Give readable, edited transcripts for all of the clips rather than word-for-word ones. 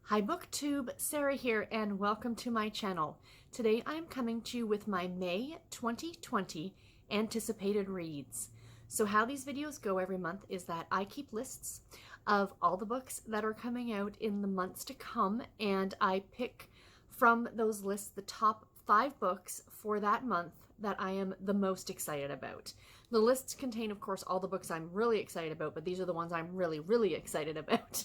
Hi BookTube, Sarah here and welcome to my channel. Today I am coming to you with my May 2020 anticipated reads. So how these videos go every month is that I keep lists of all the books that are coming out in the months to come, and I pick from those lists the top 5 books for that month that I am the most excited about. The lists contain, of course, all the books I'm really excited about, but these are the ones I'm really excited about.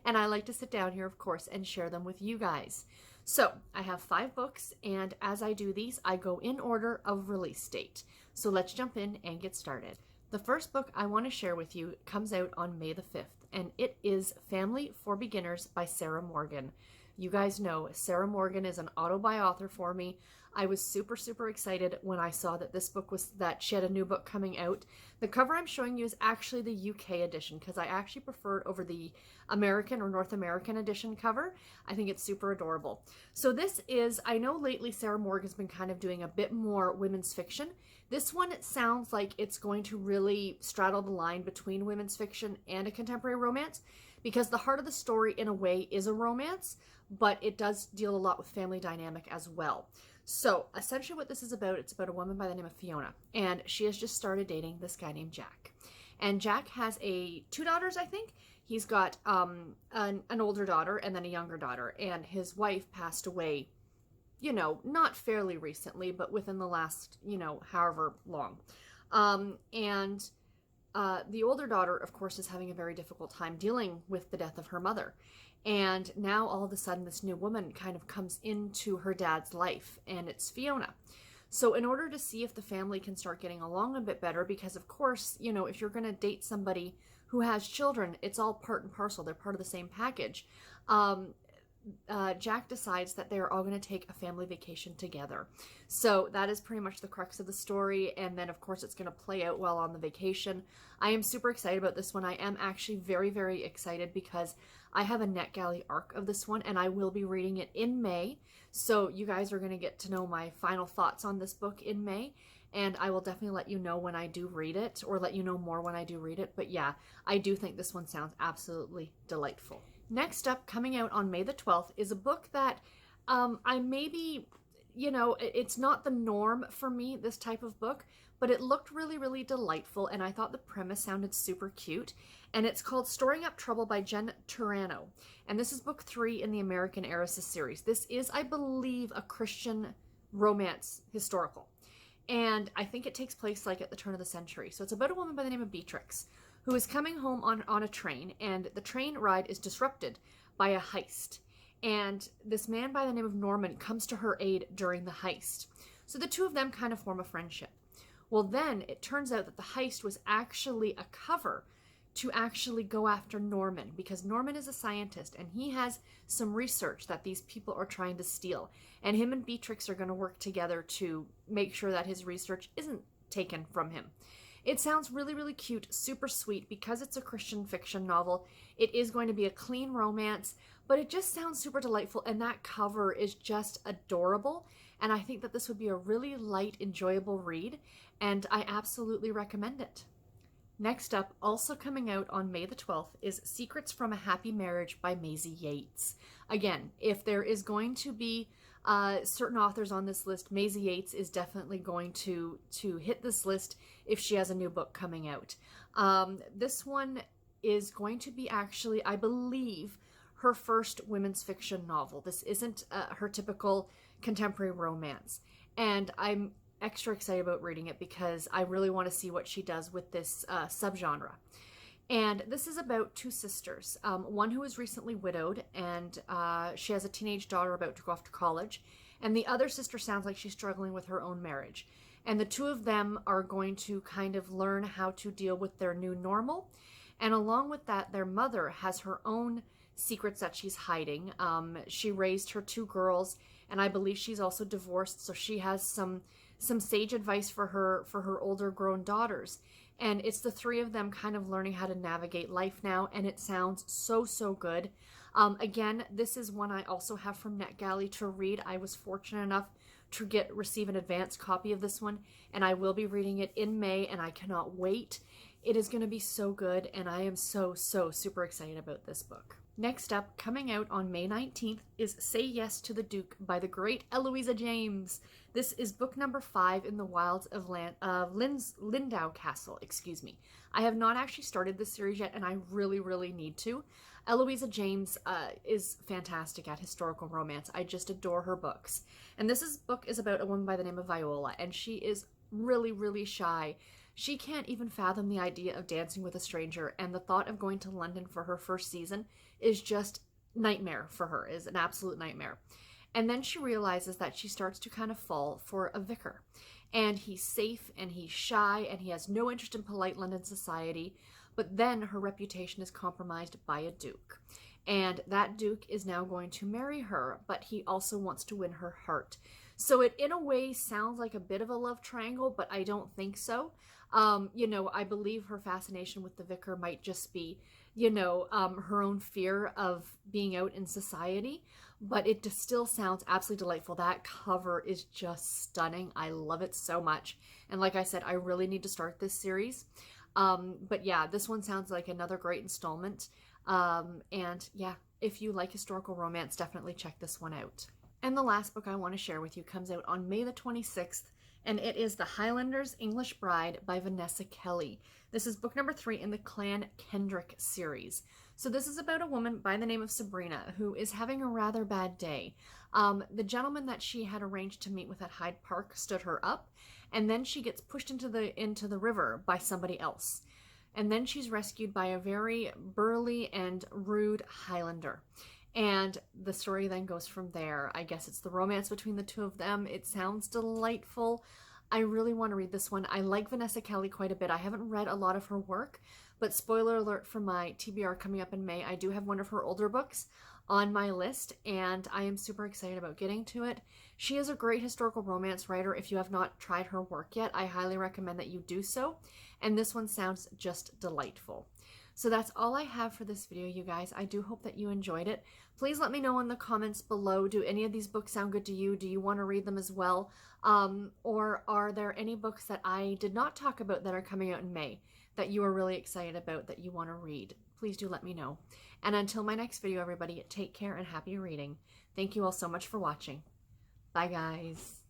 And I like to sit down here, of course, and share them with you guys. So I have 5 books, and as I do these, I go in order of release date. So let's jump in and get started. The first book I want to share with you comes out on May the 5th, and it is Family for Beginners by Sarah Morgan. You guys know Sarah Morgan is an auto-buy author for me. I was super excited when I saw that that she had a new book coming out. The cover I'm showing you is actually the UK edition because I actually prefer it over the American or North American edition cover. I think it's super adorable. So this is, I know lately Sarah Morgan's been kind of doing a bit more women's fiction. This one, it sounds like it's going to really straddle the line between women's fiction and a contemporary romance, because the heart of the story in a way is a romance, but it does deal a lot with family dynamic as well. So essentially what this is about, it's about a woman by the name of Fiona, and she has just started dating this guy named Jack. And Jack has 2 daughters, I think. He's got an older daughter and then a younger daughter, and his wife passed away, you know, not fairly recently, but within the last, you know, however long. The older daughter, of course, is having a very difficult time dealing with the death of her mother. And now all of a sudden this new woman kind of comes into her dad's life, and it's Fiona. So in order to see if the family can start getting along a bit better, because of course, you know, if you're going to date somebody who has children, it's all part and parcel. They're part of the same package. Jack decides that they're all going to take a family vacation together. So that is pretty much the crux of the story, and then of course it's going to play out while on the vacation. I am super excited about this one. I am actually very excited because I have a NetGalley arc of this one, and I will be reading it in May. So you guys are going to get to know my final thoughts on this book in May, and I will definitely let you know when I do read it, or let you know more when I do read it. But yeah, I do think this one sounds absolutely delightful. Next up, coming out on May the 12th, is a book that I maybe, you know, it's not the norm for me, this type of book, but it looked really delightful, and I thought the premise sounded super cute. And it's called Storing Up Trouble by Jen Turano. And this is book 3 in the American Erisys series. This is, I believe, a Christian romance historical. And I think it takes place like at the turn of the century. So it's about a woman by the name of Beatrix, who is coming home on a train, and the train ride is disrupted by a heist. And this man by the name of Norman comes to her aid during the heist. So the two of them kind of form a friendship. Well, then it turns out that the heist was actually a cover to actually go after Norman, because Norman is a scientist and he has some research that these people are trying to steal. And him and Beatrix are going to work together to make sure that his research isn't taken from him. It sounds really cute, super sweet. Because it's a Christian fiction novel, it is going to be a clean romance, but it just sounds super delightful, and that cover is just adorable. And I think that this would be a really light, enjoyable read, and I absolutely recommend it. Next up, also coming out on May the 12th, is Secrets from a Happy Marriage by Maisie Yates. Again, if there is going to be certain authors on this list, Maisie Yates is definitely going to hit this list if she has a new book coming out. This one is going to be actually, I believe, her first women's fiction novel. This isn't her typical contemporary romance. And I'm extra excited about reading it because I really want to see what she does with this subgenre. And this is about 2 sisters, one who is recently widowed, and she has a teenage daughter about to go off to college, and the other sister sounds like she's struggling with her own marriage. And the 2 of them are going to kind of learn how to deal with their new normal, and along with that, their mother has her own secrets that she's hiding. She raised her 2 girls, and I believe she's also divorced, so she has some sage advice for her older grown daughters. And it's the 3 of them kind of learning how to navigate life now, and it sounds so good. Again, this is one I also have from NetGalley to read. I was fortunate enough to receive an advance copy of this one, and I will be reading it in May, and I cannot wait. It is going to be so good, and I am so super excited about this book. Next up, coming out on May 19th, is Say Yes to the Duke by the great Eloisa James. This is book number 5 in the wilds of Lindau Castle, excuse me. I have not actually started this series yet, and I really need to. Eloisa James is fantastic at historical romance. I just adore her books. And this book is about a woman by the name of Viola, and she is really shy. She can't even fathom the idea of dancing with a stranger, and the thought of going to London for her first season is just nightmare for her, is an absolute nightmare. And then she realizes that she starts to kind of fall for a vicar. And he's safe, and he's shy, and he has no interest in polite London society, but then her reputation is compromised by a duke. And that duke is now going to marry her, but he also wants to win her heart. So it, in a way, sounds like a bit of a love triangle, but I don't think so. You know, I believe her fascination with the vicar might just be, you know, her own fear of being out in society, but it just still sounds absolutely delightful. That cover is just stunning. I love it so much. And like I said, I really need to start this series. But yeah, this one sounds like another great installment. And yeah, if you like historical romance, definitely check this one out. And the last book I want to share with you comes out on May the 26th, and it is The Highlanders English Bride by Vanessa Kelly. This is book number 3 in the Clan Kendrick series. So this is about a woman by the name of Sabrina who is having a rather bad day. The gentleman that she had arranged to meet with at Hyde Park stood her up, and then she gets pushed into the river by somebody else. And then she's rescued by a very burly and rude Highlander. And the story then goes from there. I guess it's the romance between the two of them. It sounds delightful. I really want to read this one. I like Vanessa Kelly quite a bit. I haven't read a lot of her work, but spoiler alert for my TBR coming up in May, I do have one of her older books on my list, and I am super excited about getting to it. She is a great historical romance writer. If you have not tried her work yet, I highly recommend that you do so. And this one sounds just delightful. So that's all I have for this video, you guys. I do hope that you enjoyed it. Please let me know in the comments below, do any of these books sound good to you? Do you want to read them as well? Or are there any books that I did not talk about that are coming out in May that you are really excited about that you want to read? Please do let me know. And until my next video, everybody, take care and happy reading. Thank you all so much for watching. Bye, guys.